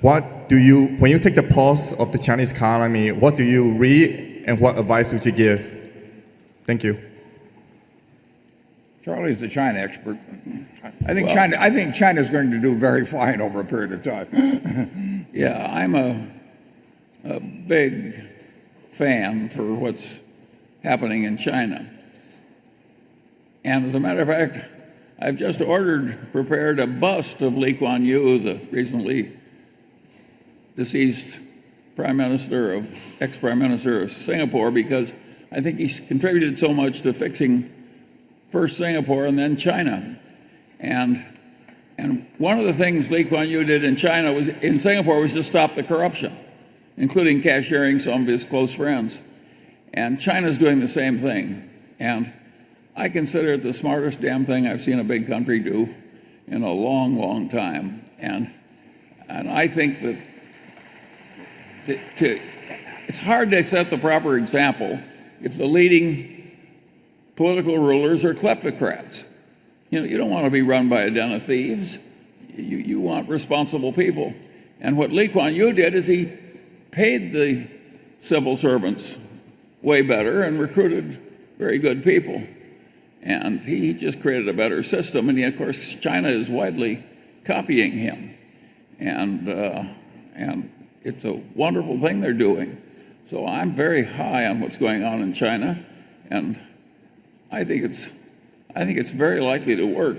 when you take the pulse of the Chinese economy, what do you read and what advice would you give? Thank you. Charlie's the China expert. I think China's going to do very fine over a period of time. Yeah, I'm a big fan for what's happening in China. And as a matter of fact, I've just prepared a bust of Lee Kuan Yew, the recently deceased ex-prime minister of Singapore, because I think he's contributed so much to fixing first Singapore and then China. And one of the things Lee Kuan Yew did in Singapore was to stop the corruption, including cashiering some of his close friends. And China's doing the same thing. And I consider it the smartest damn thing I've seen a big country do in a long, long time. And I think that it's hard to set the proper example if the leading political rulers are kleptocrats. You don't want to be run by a den of thieves. You want responsible people. And what Lee Kuan Yew did is he paid the civil servants way better and recruited very good people. And he just created a better system. And of course, China is widely copying him. And it's a wonderful thing they're doing. So I'm very high on what's going on in China, and I think it's very likely to work.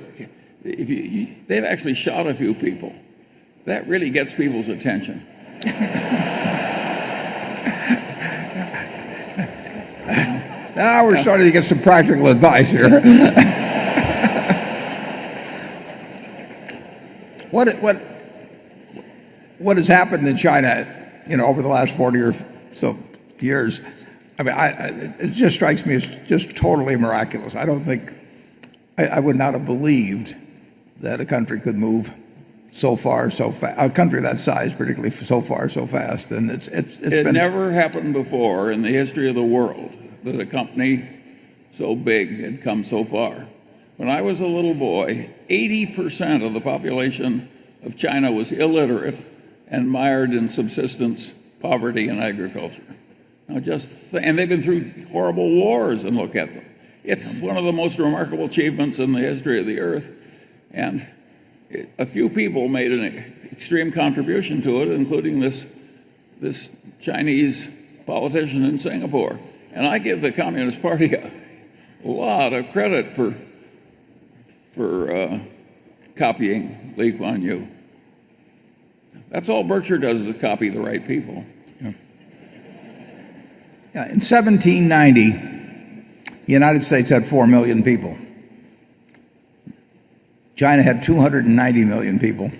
They've actually shot a few people. That really gets people's attention. Now we're starting to get some practical advice here. What has happened in China, over the last 40 or so years? I mean, it just strikes me as just totally miraculous. I don't think I would not have believed that a country could move so far, so fast. A country that size, particularly, so far, so fast, and it never happened before in the history of the world that a company so big had come so far. When I was a little boy, 80% of the population of China was illiterate and mired in subsistence, poverty, and agriculture. Now and they've been through horrible wars, and look at them. It's one of the most remarkable achievements in the history of the earth. And a few people made an extreme contribution to it, including this Chinese politician in Singapore. And I give the Communist Party a lot of credit for copying Lee Kuan Yew. That's all Berkshire does, is copy the right people. Yeah, in 1790, the United States had 4 million people. China had 290 million people.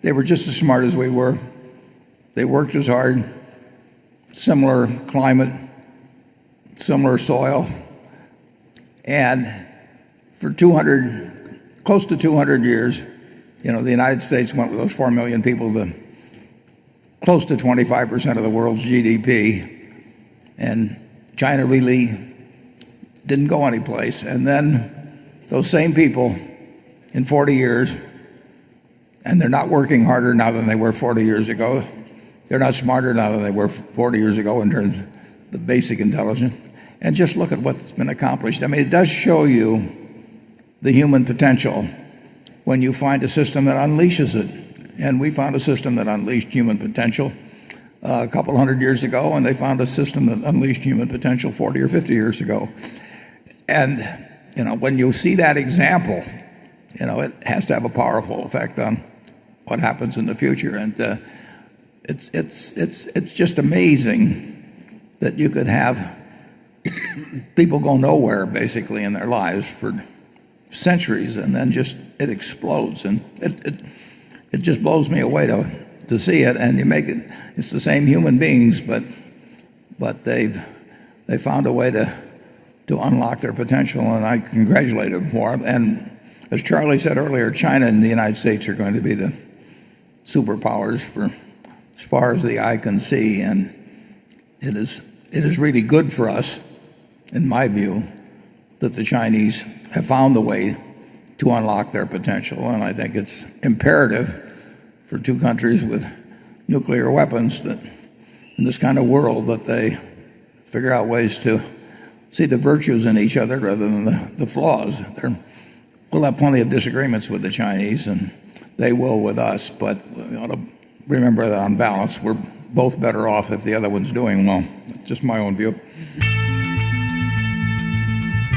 They were just as smart as we were. They worked as hard, similar climate, similar soil. And for close to 200 years, the United States went with those 4 million people to close to 25% of the world's GDP. And China really didn't go anyplace. And then those same people in 40 years, and they're not working harder now than they were 40 years ago. They're not smarter now than they were 40 years ago in terms of the basic intelligence. And just look at what's been accomplished. I mean, it does show you the human potential when you find a system that unleashes it. And we found a system that unleashed human potential a couple hundred years ago, and they found a system that unleashed human potential 40 or 50 years ago. And when you see that example, it has to have a powerful effect on what happens in the future. And it's just amazing that you could have people go nowhere basically in their lives for centuries, and then it explodes, and it just blows me away to see it. And it's the same human beings, but they found a way to unlock their potential, and I congratulate them for it. And as Charlie said earlier, China and the United States are going to be the superpowers for as far as the eye can see, and it is really good for us, in my view, that the Chinese have found the way to unlock their potential. And I think it's imperative for two countries with nuclear weapons, that in this kind of world that they figure out ways to see the virtues in each other rather than the flaws. We'll have plenty of disagreements with the Chinese, and they will with us, but we ought to remember that on balance, we're both better off if the other one's doing well. Just my own view.